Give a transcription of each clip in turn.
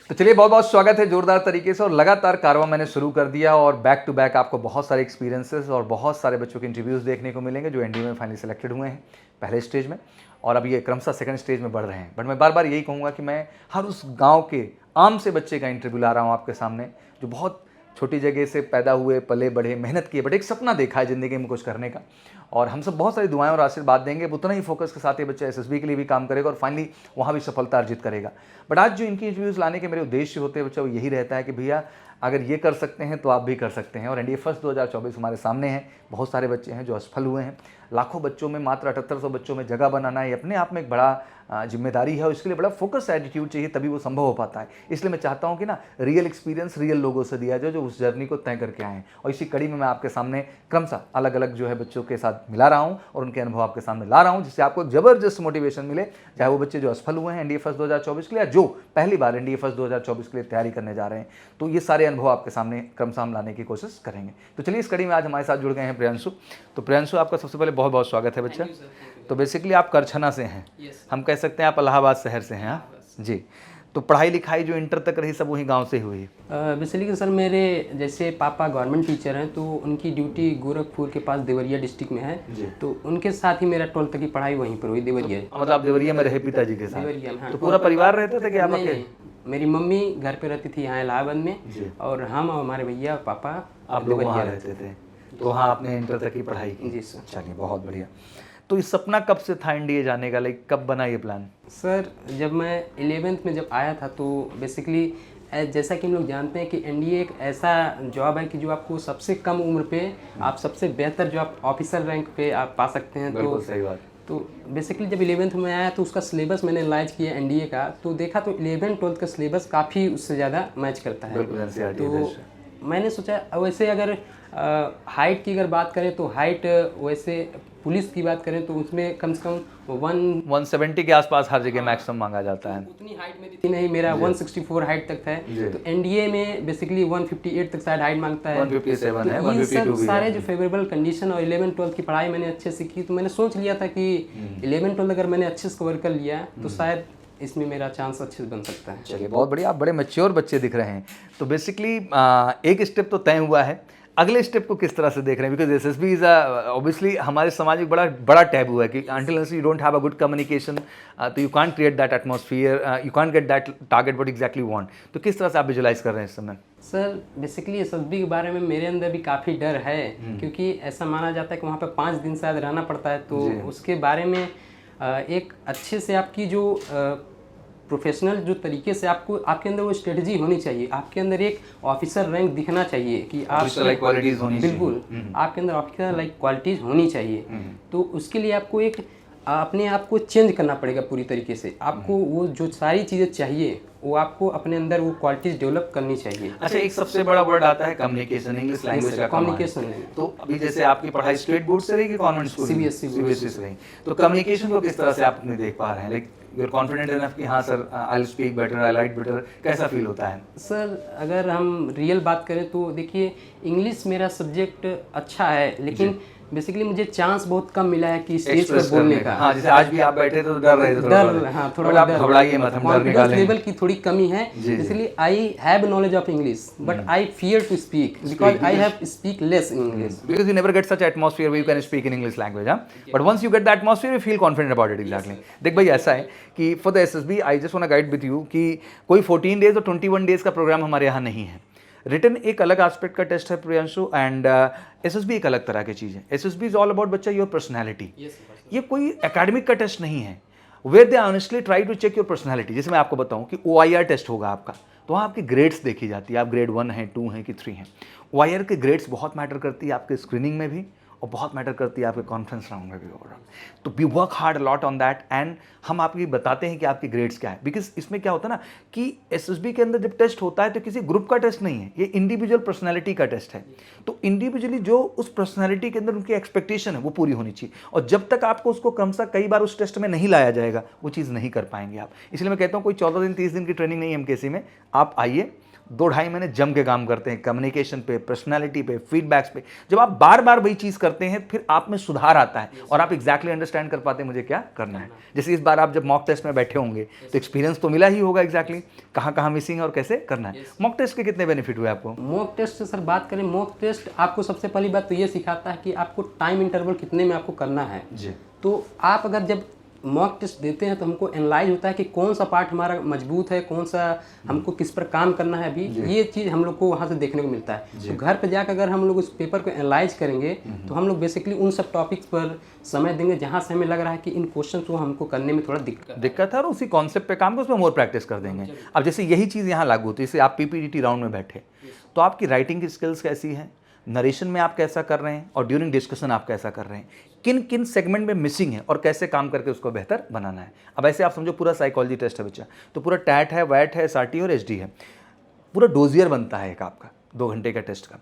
तो चलिए बहुत बहुत स्वागत है जोरदार तरीके से। और लगातार कारवां मैंने शुरू कर दिया और बैक टू बैक आपको बहुत सारे एक्सपीरियंसेस और बहुत सारे बच्चों के इंटरव्यूज़ देखने को मिलेंगे जो एनडीए में फाइनली सेलेक्टेड हुए हैं पहले स्टेज में, और अब ये क्रमशः सेकंड स्टेज में बढ़ रहे हैं। बट मैं बार बार यही कहूँगा कि मैं हर उस गाँव के आम से बच्चे का इंटरव्यू ला रहा हूँ आपके सामने, जो बहुत छोटी जगह से पैदा हुए, पले बढ़े, मेहनत किए, बट एक सपना देखा है ज़िंदगी में कुछ करने का। और हम सब बहुत सारी दुआएं और आशीर्वाद देंगे, उतना ही फोकस के साथ ये बच्चा एसएसबी के लिए भी काम करेगा और फाइनली वहाँ भी सफलता अर्जित करेगा। बट आज जो इनकी इंटरव्यूज़ लाने के मेरे उद्देश्य होते हैं बच्चा, वो यही रहता है कि भैया अगर ये कर सकते हैं तो आप भी कर सकते हैं। और एनडीए फर्स्ट 2024 हमारे सामने है। बहुत सारे बच्चे हैं जो असफल हुए हैं। लाखों बच्चों में मात्र 7800 बच्चों में जगह बनाना ये अपने आप में एक बड़ा जिम्मेदारी है और इसके लिए बड़ा फोकस एटीट्यूड चाहिए, तभी वो संभव हो पाता है। इसलिए मैं चाहता हूँ कि ना रियल एक्सपीरियंस रियल लोगों से दिया जाए जो उस जर्नी को तय करके आए हैं। और इसी कड़ी में मैं आपके सामने क्रमशः अलग अलग जो है बच्चों के साथ मिला रहा हूँ और उनके अनुभव आपके सामने ला रहा हूँ, जिससे आपको जबरदस्त मोटिवेशन मिले। चाहे वो बच्चे जो असफल हुए हैं एनडीए फर्स्ट 2024 के लिए, जो पहली बार एनडीए फर्स्ट 2024 के लिए तैयारी करने जा रहे हैं, तो ये सारे अनुभव आपके सामने क्रमशः हम लाने की कोशिश करेंगे। तो चलिए इस कड़ी में आज हमारे साथ जुड़ गए हैं प्रियांशु। तो प्रियांशु, आपका सबसे पहले बहुत बहुत स्वागत है बच्चा। तो बेसिकली आप करछना से हैं, हम कह सकते हैं आप इलाहाबाद शहर से हैं। हाँ जी। तो पढ़ाई लिखाई जो इंटर तक रही सब वहीं गांव से हुई है? बेसिकली सर मेरे जैसे पापा गवर्नमेंट टीचर हैं, तो उनकी ड्यूटी गोरखपुर के पास देवरिया डिस्ट्रिक्ट में है, तो उनके साथ ही मेरा 12th तक की पढ़ाई वहीं पर हुई, देवरिया। मतलब आप देवरिया में रहे पिताजी के साथ? देवरिया में, हाँ। तो पूरा परिवार रहता था कि आप अकेले? मेरी मम्मी घर पे रहती थी यहाँ इलाहाबाद में, और हम और हमारे भैया पापा आप लोग वहाँ रहते थे। तो हाँ, आपने इंटर तक की पढ़ाई की? जी सर। चलिए बहुत बढ़िया। तो इस सपना कब से था एनडीए जाने का, लाइक कब बना ये प्लान? सर जब मैं 11th में जब आया था, तो बेसिकली जैसा कि हम लोग जानते हैं कि एनडीए एक ऐसा जॉब है कि जो आपको सबसे कम उम्र पे आप सबसे बेहतर जो आप ऑफिसर रैंक पे आप पा सकते हैं। तो सही बात। तो बेसिकली जब 11th में आया तो उसका सिलेबस मैंने एनालाइज किया एनडीए का, तो देखा तो 11 12th का सिलेबस काफ़ी उससे ज़्यादा मैच करता है। तो मैंने सोचा वैसे अगर हाइट की अगर बात करें तो हाइट, वैसे पुलिस की बात करें तो उसमें कम से कम 170 के आसपास हर जगह मैक्सिमम मांगा जाता है। उतनी हाइट मेरी थी नहीं, मेरा 164 हाइट तक था। तो एनडीए में बेसिकली 158 तक शायद हाइट मांगता है, 157 है, तो 152 भी सारे जो फेवरेबल कंडीशन, और 11 12 की पढ़ाई मैंने अच्छे से की, तो मैंने सोच लिया था कि 11 12 अगर मैंने अच्छे से कवर कर लिया तो शायद इसमें मेरा चांस अच्छे से बन सकता है। चलिए बहुत बढ़िया, आप बड़े मैच्योर बच्चे दिख रहे हैं। तो बेसिकली एक स्टेप तो तय हुआ है, अगले स्टेप को किस तरह से देख रहे हैं? बिकॉज एसएसबी इज ऑब्वियसली हमारे समाज में बड़ा टैबू है कि until you don't have a good communication तो you can't create that atmosphere, you can't get that target what exactly want. तो किस तरह से आप विजुलाइज कर रहे हैं इस समय? सर बेसिकली एसएसबी के बारे में मेरे अंदर भी काफ़ी डर है, क्योंकि ऐसा माना जाता है कि वहाँ पे 5 दिन शायद रहना पड़ता है, तो उसके बारे में एक अच्छे से आपकी जो प्रोफेशनल जो तरीके से आपको आपके अंदर वो स्ट्रेटजी होनी चाहिए, आपके अंदर एक ऑफिसर रैंक दिखना चाहिए कि आप क्वालिटीज होनी चाहिए। बिल्कुल, आपके अंदर ऑफिसर लाइक क्वालिटीज होनी चाहिए। तो उसके लिए आपको एक अपने आप को चेंज करना पड़ेगा पूरी तरीके से। आपको वो जो सारी चीज़ें चाहिए वो आपको अपने अंदर वो क्वालिटीज डेवलप करनी चाहिए। अच्छा, एक सबसे बड़ा वर्ड आता है कम्युनिकेशन, इंग्लिश लैंग्वेज का कम्युनिकेशन। तो अभी जैसे आपकी पढ़ाई स्टेट बोर्ड से रही कि कॉन्वेंट स्कूल? सीबीएसई से रही। तो कम्युनिकेशन को किस तरह से आप अपने देख पा रहे हैं? Like you are confident enough कि हाँ sir I will speak better, I write better, कैसा फील होता है? सर अगर हम रियल बात करें तो देखिए, इंग्लिश मेरा सब्जेक्ट अच्छा है, लेकिन बेसिकली मुझे चांस बहुत कम मिला है कि स्टेज पर बोलने का। हाँ, जैसे आज भी आप बैठे तो डर रहे थे थोड़ा। हाँ, थोड़ा आप घबराइए मत, हम डर निकालेंगे। लेवल की थोड़ी कमी है, इसलिए I have knowledge of English but I fear to speak because I have speak less in English, because you never get such atmosphere where you can speak in English language, huh? But once you get the atmosphere you feel confident about it. Exactly. देख भाई ऐसा है कि for the SSB I just want to guide with you कि कोई 14 days और 21 days का programme हमारे यहाँ नहीं है। रिटन एक अलग एस्पेक्ट का टेस्ट है प्रियांशु, एंड एसएसबी एक अलग तरह की चीज़ है। एसएसबी इज ऑल अबाउट बच्चा योर पर्सनैलिटी। ये कोई एकेडमिक का टेस्ट नहीं है, where they honestly try to check your personality. जैसे मैं आपको बताऊं कि OIR टेस्ट होगा आपका, तो वहाँ आपकी ग्रेड्स देखी जाती है, आप ग्रेड 1 हैं, 2 हैं कि 3 हैं। OIR के ग्रेड्स बहुत मैटर करती है आपके स्क्रीनिंग में भी, और बहुत मैटर करती है आपके कॉन्फ्रेंस राउंड में भी ओवरऑल। तो we work hard lot on that, and हम आपकी बताते हैं कि आपकी ग्रेड्स क्या है। बिकॉज इसमें क्या होता है ना कि एसएसबी के अंदर जब टेस्ट होता है तो किसी ग्रुप का टेस्ट नहीं है, ये इंडिविजुअल पर्सनैलिटी का टेस्ट है। तो इंडिविजुअली जो उस पर्सनैलिटी के अंदर उनकी एक्सपेक्टेशन है वो पूरी होनी चाहिए, और जब तक आपको उसको क्रमशः कई बार उस टेस्ट में नहीं लाया जाएगा वो चीज़ नहीं कर पाएंगे आप। इसलिए मैं कहता हूँ कोई 14 दिन 30 दिन की ट्रेनिंग नहीं है एमकेसी में। आप आइए, 2-2.5 महीने जम के काम करते हैं कम्युनिकेशन पे, पर्सनालिटी पे, फीडबैक्स पे। जब आप बार बार वही चीज़ करते हैं फिर आप में सुधार आता है और आप एग्जैक्टली अंडरस्टैंड कर पाते हैं मुझे क्या करना है। जैसे इस बार आप जब मॉक टेस्ट में बैठे होंगे तो एक्सपीरियंस तो मिला ही होगा एग्जैक्टली कहाँ कहाँ मिसिंग है और कैसे करना है। मॉक टेस्ट के कितने बेनिफिट हुए आपको? मॉक टेस्ट से सर बात करें, मॉक टेस्ट आपको सबसे पहली बात तो ये सिखाता है कि आपको टाइम इंटरवल कितने में आपको करना है जी। तो आप अगर जब मॉक टेस्ट देते हैं तो हमको एनालाइज होता है कि कौन सा पार्ट हमारा मजबूत है, कौन सा हमको किस पर काम करना है अभी, ये चीज़ हम लोग को वहाँ से देखने को मिलता है। तो घर पे जाकर अगर हम लोग उस पेपर को एनालाइज करेंगे तो हम लोग बेसिकली उन सब टॉपिक्स पर समय देंगे जहाँ से हमें लग रहा है कि इन क्वेश्चन को हमको करने में थोड़ा दिक्कत है और उसी कॉन्सेप्ट पे काम कर उसमें मोर प्रैक्टिस कर देंगे। अब जैसे यही चीज़ यहाँ लागू होती है, जैसे आप PPTT राउंड में बैठे तो आपकी राइटिंग की स्किल्स कैसी है, नरेशन में आप कैसा कर रहे हैं और ड्यूरिंग डिस्कशन आप कैसा कर रहे हैं, किन किन सेगमेंट में मिसिंग है और कैसे काम करके उसको बेहतर बनाना है। अब ऐसे आप समझो पूरा साइकोलॉजी टेस्ट है बच्चा, तो पूरा टैट है, वैट है, SRT और HD है, पूरा डोजियर बनता है एक आपका 2 घंटे का टेस्ट का।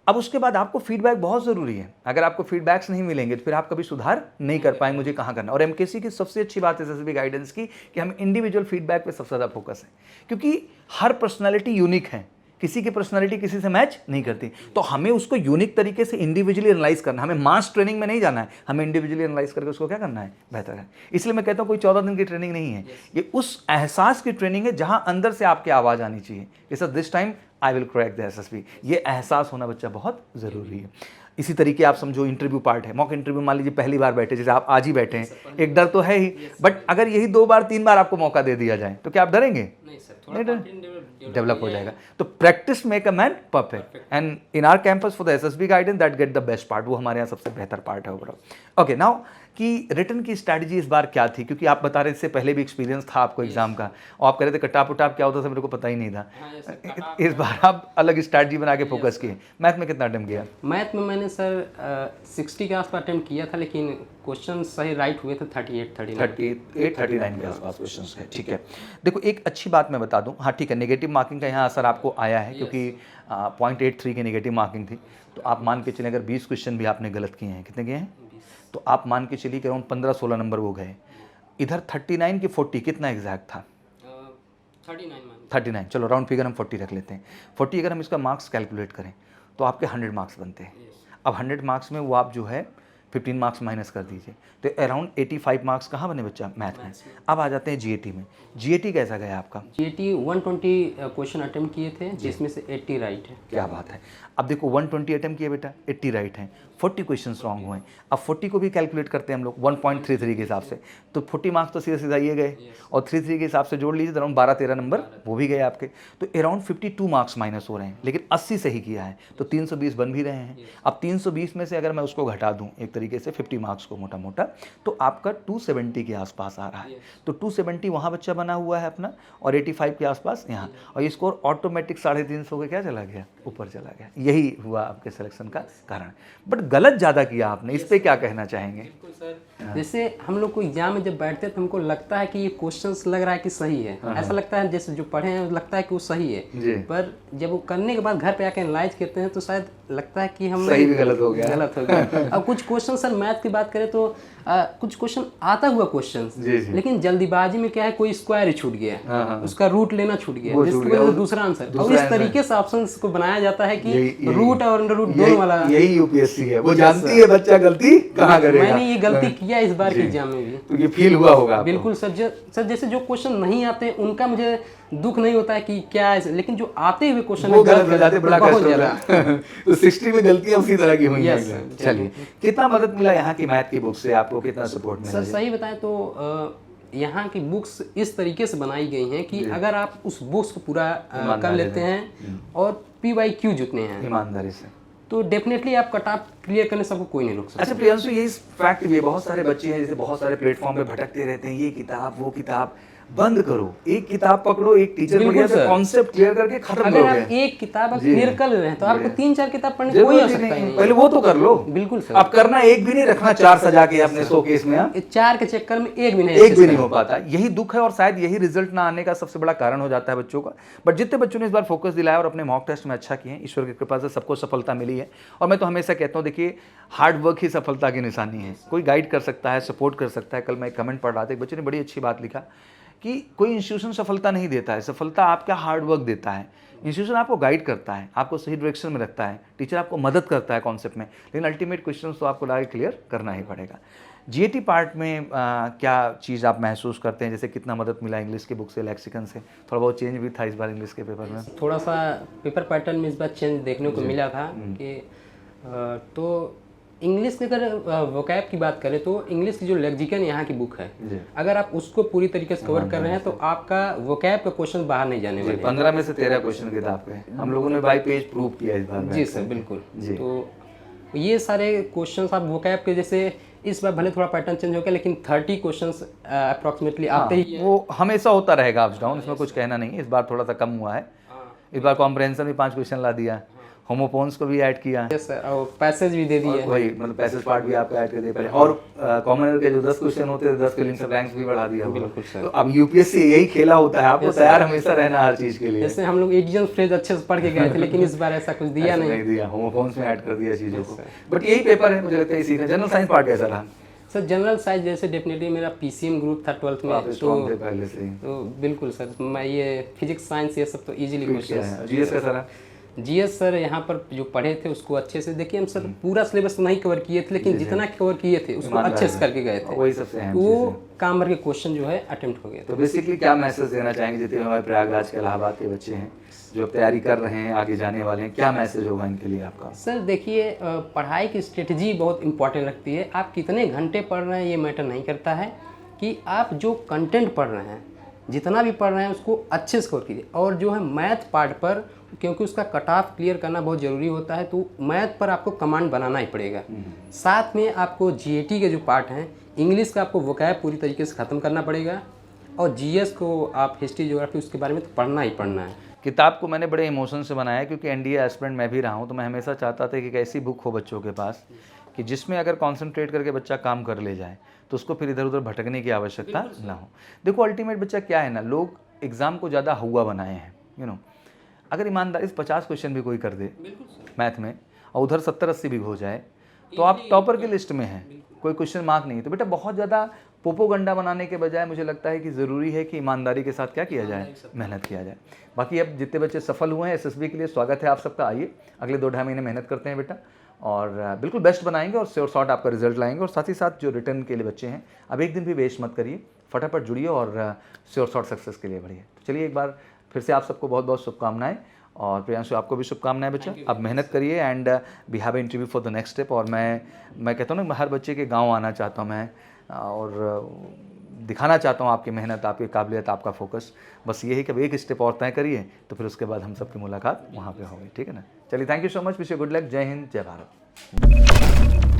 अब उसके बाद आपको फीडबैक बहुत ज़रूरी है। अगर आपको फीडबैक्स नहीं मिलेंगे तो फिर आप कभी सुधार नहीं कर पाएंगे मुझे कहाँ करना। और MKC की सबसे अच्छी बात है SSB गाइडेंस की कि हम इंडिविजुअल फीडबैक पे सबसे ज़्यादा फोकस है, क्योंकि हर पर्सनैलिटी यूनिक है, किसी की पर्सनालिटी किसी से मैच नहीं करती, तो हमें उसको यूनिक तरीके से इंडिविजुअली एनालाइज करना। हमें मास ट्रेनिंग में नहीं जाना है, हमें इंडिविजुअली एनालाइज करके उसको क्या करना है बेहतर है। इसलिए मैं कहता हूँ कोई 14 दिन की ट्रेनिंग नहीं है, ये उस एहसास की ट्रेनिंग है जहां अंदर से आपकी आवाज़ आनी चाहिए कि sir this time I will crack the SSB। ये एहसास होना बच्चा बहुत ज़रूरी है। इसी तरीके आप समझो इंटरव्यू पार्ट है, मॉक इंटरव्यू मान लीजिए पहली बार बैठे, जैसे आप आज ही बैठे हैं, एक डर तो है ही, बट अगर यही 2 बार 3 बार आपको मौका दे दिया जाए तो क्या आप डरेंगे? नहीं, डेवलप हो जाएगा। तो practice make a man perfect, and in our campus for the SSB guidance that get the best part, वो हमारे यहाँ सबसे बेहतर पार्ट है ओवरऑल। ओके, नाउ कि रिटर्न की स्ट्रैटेजी इस बार क्या थी, क्योंकि आप बता रहे थे इससे पहले भी एक्सपीरियंस था आपको एग्जाम का और आप कह रहे थे कटाप उटाप क्या होता था मेरे को पता ही नहीं था। इस बार आप अलग स्ट्रैटेजी बना के फोकस किए। मैथ में कितना अटेम्प्ट किया? मैथ में मैंने सर 60 के आसपास अटेम्प्ट किया था, लेकिन क्वेश्चन सही राइट हुए थे 39 के आसपास क्वेश्चंस है। ठीक है, देखो एक अच्छी बात मैं बता दूं, हाँ ठीक है, नेगेटिव मार्किंग का यहाँ असर आपको आया है क्योंकि 0.83 की नेगेटिव मार्किंग थी, तो आप मान के चलें अगर 20 क्वेश्चन भी आपने गलत किए हैं, कितने किए हैं, तो आप मान के चलिए कि अराउंड 15-16 नंबर वो गए। इधर 39 की 40 कितना एग्जैक्ट था? 39, चलो राउंड फिगर हम 40 रख लेते हैं। 40 अगर हम इसका मार्क्स कैलकुलेट करें तो आपके 100 मार्क्स बनते हैं। अब 100 मार्क्स में वो आप जो है 15 मार्क्स माइनस कर दीजिए, तो अराउंड 85 मार्क्स कहाँ बने बच्चा? मैथ में। अब आ जाते हैं GAT में। GAT कैसा गया आपका? GAT 120 क्वेश्चन अटेम्प्ट किए थे, जिसमें से 80 राइट है। क्या बात है। अब देखो 120 अटेम्प्ट किए बेटा, 80 राइट हैं, 40 क्वेश्चंस रॉन्ग हुए। अब 40 को भी कैलकुलेट करते हैं हम लोग 1.33 के हिसाब से, तो 40 मार्क्स तो सीधा सीधा ये गए और 33 के हिसाब से जोड़ लीजिए, अराउंड 12-13 नंबर वो भी गए आपके, तो अराउंड 52 मार्क्स माइनस हो रहे हैं, लेकिन 80 सही किया है तो 320 बन भी रहे हैं। अब 320 में से अगर मैं उसको घटा दूँ एक तरीके से 50 मार्क्स को मोटा मोटा, तो आपका 270 के आसपास आ रहा है। तो 270 वहाँ बच्चा बना हुआ है अपना और 85 के आसपास यहाँ, और ये स्कोर ऑटोमेटिक 350 के क्या चला गया? ऊपर चला गया। यही हुआ आपके सिलेक्शन का कारण। बट गलत ज़्यादा किया आपने, इस पे क्या कहना चाहेंगे? बिल्कुल सर, जैसे हम लोग को एग्जाम में जब बैठते हैं तो हमको लगता है कि ये क्वेश्चंस लग रहा है कि सही है, ऐसा लगता है जैसे जो पढ़े हैं लगता है कि वो सही है, पर जब वो करने के बाद घर पे आके एनालाइज करते हैं तो शायद लगता है कि हम सही भी गलत हो गया। अब कुछ क्वेश्चन सर मैथ की बात करें तो कुछ क्वेश्चन आता हुआ क्वेश्चन, लेकिन जल्दीबाजी में क्या है कोई स्क्वायर ही छूट गया, उसका रूट लेना छूट गया, जिसकी वजह से दूसरा आंसर, और इस तरीके से ऑप्शंस को बनाया जाता है कि रूट और अंडर रूट दोनों वाला। यही UPSC है, वो जानती है बच्चा गलती कहाँ करेगा। मैंने ये गलती किया इस बार के एग्जाम में भी, तो ये फील हुआ होगा आपको? बिल्कुल सर, जैसे जो क्वेश्चन नहीं आते उनका मुझे दुख नहीं होता है कि क्या है, लेकिन जो आते हुए क्वेश्चन वो गलत हो जाते, बड़ा कष्ट होता है। तो 60 में गलतियां उसी तरह की हुई हैं। चलिए, कितना मदद मिला यहाँ की मैथ की बुक से आपको, कितना सपोर्ट मिला? सर सही बताएं तो यहाँ की बुक्स इस तरीके से बनाई गई हैं कि अगर आप उस बुक्स को पूरा कर लेते हैं और PYQ जितने हैं ईमानदारी से, तो डेफिनेटली आप कट ऑफ क्लियर करने सबको कोई नहीं रोक सकता। अच्छा प्रियांशु, ये फैक्ट भी है, बहुत सारे बच्चे हैं जैसे बहुत सारे प्लेटफॉर्म पे भटकते रहते हैं, ये किताब वो किताब, बंद करो, एक किताब पकड़ो, एक टीचर बढ़िया से कॉन्सेप्ट क्लियर करके खत्म करो। अगर आप एक किताब क्लियर कर रहे हैं तो आपको 3-4 किताब पढ़ने कोई आवश्यकता नहीं, पहले वो तो कर लो। बिल्कुल सर, अब करना एक भी नहीं, रखना 4 सजा के अपने शोकेस में। 4 के चक्कर में एक भी नहीं हो पाता, यही दुख है और शायद यही रिजल्ट ना आने का सबसे बड़ा कारण हो जाता है बच्चों का। बट जितने बच्चों ने इस बार फोकस दिलाया और अपने मॉक टेस्ट में अच्छा किए, ईश्वर की कृपा से सबको सफलता मिली है। और मैं तो हमेशा कहता हूँ, देखिए हार्ड वर्क ही सफलता की निशानी है। कोई गाइड कर सकता है, सपोर्ट कर सकता है। कल मैं एक कमेंट पढ़ रहा था, एक बच्चे ने बड़ी अच्छी बात लिखा कि कोई इंस्टीट्यूशन सफलता नहीं देता है, सफलता आपका हार्ड वर्क देता है। इंस्टीट्यूशन आपको गाइड करता है, आपको सही डायरेक्शन में रखता है, टीचर आपको मदद करता है कॉन्सेप्ट में, लेकिन अल्टीमेट क्वेश्चन तो आपको लाके क्लियर करना ही पड़ेगा। जीएटी पार्ट में क्या चीज़ आप महसूस करते हैं, जैसे कितना मदद मिला इंग्लिश के बुक से, लेक्सिकन से? थोड़ा बहुत चेंज भी था इस बार इंग्लिश के पेपर में? थोड़ा सा पेपर पैटर्न में इस बार चेंज देखने को मिला था कि तो इंग्लिश की अगर वोकैब की बात करें तो इंग्लिश की जो लेक्सिकन यहाँ की बुक है, अगर आप उसको पूरी तरीके से कवर कर रहे हैं तो आपका वोकैब का क्वेश्चन बाहर नहीं जाने वाले। 15 में से 13 क्वेश्चन किताब के हम लोगों ने बाई पेज प्रूव किया इस बार। जी सर, बिल्कुल। तो ये सारे क्वेश्चंस आप वोकैब के, जैसे इस बार भले थोड़ा पैटर्न चेंज हो गया लेकिन 30 क्वेश्चंस अप्रॉक्सीमेटली आते ही। वो हमेशा होता रहेगा अप्स डाउन, इसमें कुछ कहना नहीं है। इस बार थोड़ा सा कम हुआ है, इस बार कॉम्प्रहेंशन में 5 क्वेश्चन ला दिया, होमोफोन्स को भी ऐड किया, यस सर, और पैसेज भी दे दिए, वही मतलब पैसेज पार्ट भी आपको ऐड कर दिया पहले, और कॉमनर के जो 10 क्वेश्चन होते हैं 10 के लिंक रैंक्स भी बढ़ा दिया। बिल्कुल सर। तो अब यूपीएससी यही खेला होता है, आपको तैयार हमेशा रहना हर चीज के लिए। जैसे हम लोग एडिशन फ्रेज अच्छे से पढ़ के गए थे लेकिन इस बार ऐसा कुछ दिया नहीं दिया, होमोफोन्स में ऐड कर दिया चीजों को। बट यही पेपर है, मुझे लगता है इसी का। जनरल साइंस पार्ट कैसा रहा सर? जनरल साइंस जैसे डेफिनेटली मेरा पीसीएम ग्रुप था 12th में, पहले से ही। तो बिल्कुल सर, मैं ये फिजिक्स साइंस ये सब तो इजीली क्वेश्चन। जीएस कैसा रहा? जीएस सर यहाँ पर जो पढ़े थे उसको अच्छे से, देखिए हम सर पूरा सिलेबस तो नहीं कवर किए थे लेकिन जितना कवर किए थे उसको अच्छे से करके गए थे, वही सबसे अहम वो काम भर के क्वेश्चन जो है अटेम्प्ट हो गए। तो बेसिकली क्या मैसेज देना चाहेंगे जितने हमारे प्रयागराज के इलाहाबाद के बच्चे हैं जो तैयारी कर रहे हैं, आगे जाने वाले हैं, क्या मैसेज होगा इनके लिए आपका? सर देखिए, पढ़ाई की स्ट्रेटजी बहुत इंपॉर्टेंट लगती है। आप कितने घंटे पढ़ रहे हैं ये मैटर नहीं करता है, कि आप जो कंटेंट पढ़ रहे हैं, जितना भी पढ़ रहे हैं उसको अच्छे से कवर कीजिए। और जो है मैथ पार्ट पर, क्योंकि उसका कट ऑफ क्लियर करना बहुत ज़रूरी होता है, तो मैथ पर आपको कमांड बनाना ही पड़ेगा। साथ में आपको जीएटी के जो पार्ट हैं, इंग्लिश का आपको वोकैब पूरी तरीके से ख़त्म करना पड़ेगा, और जीएस को आप हिस्ट्री ज्योग्राफी उसके बारे में तो पढ़ना ही पढ़ना है। किताब को मैंने बड़े इमोशन से बनाया क्योंकि एनडीए एस्पिरेंट मैं भी रहा हूँ, तो मैं हमेशा चाहता था कि एक ऐसी बुक हो बच्चों के पास कि जिसमें अगर कॉन्सेंट्रेट करके बच्चा काम कर ले जाए तो उसको फिर इधर उधर भटकने की आवश्यकता ना हो। देखो अल्टीमेट बच्चा क्या है ना, लोग एग्ज़ाम को ज़्यादा हुआ बनाए हैं, अगर ईमानदारी से 50 क्वेश्चन भी कोई कर दे मैथ में और उधर 70-80 भी हो जाए तो आप टॉपर की लिस्ट में हैं, कोई क्वेश्चन मार्क नहीं है। तो बेटा बहुत ज़्यादा पोपोगंडा बनाने के बजाय मुझे लगता है कि ज़रूरी है कि ईमानदारी के साथ क्या किया जाए, मेहनत किया जाए। बाकी अब जितने बच्चे सफल हुए हैं एसएसबी के लिए स्वागत है आप सबका। आइए अगले 2-2.5 महीने मेहनत करते हैं बेटा, और बिल्कुल बेस्ट बनाएंगे और श्योर शॉट आपका रिजल्ट लाएंगे। और साथ ही साथ जो रिटर्न के लिए बच्चे हैं, अब एक दिन भी वेस्ट मत करिए, फटाफट जुड़िए और श्योर शॉट सक्सेस के लिए बढ़िए। तो चलिए एक बार फिर से आप सबको बहुत बहुत शुभकामनाएं, और प्रियांशु आपको भी शुभकामनाएं बच्चा। अब मेहनत करिए and we have interview for the next step. और मैं कहता हूँ ना, हर बच्चे के गाँव आना चाहता हूँ मैं, और दिखाना चाहता हूँ आपकी मेहनत, आपकी काबिलियत, आपका फोकस। बस यही कि अब एक स्टेप और तय करिए तो फिर उसके बाद हम सबकी मुलाकात वहाँ पे होगी, ठीक है ना। चलिए, thank you so much, wish you good luck. जय हिंद, जय भारत।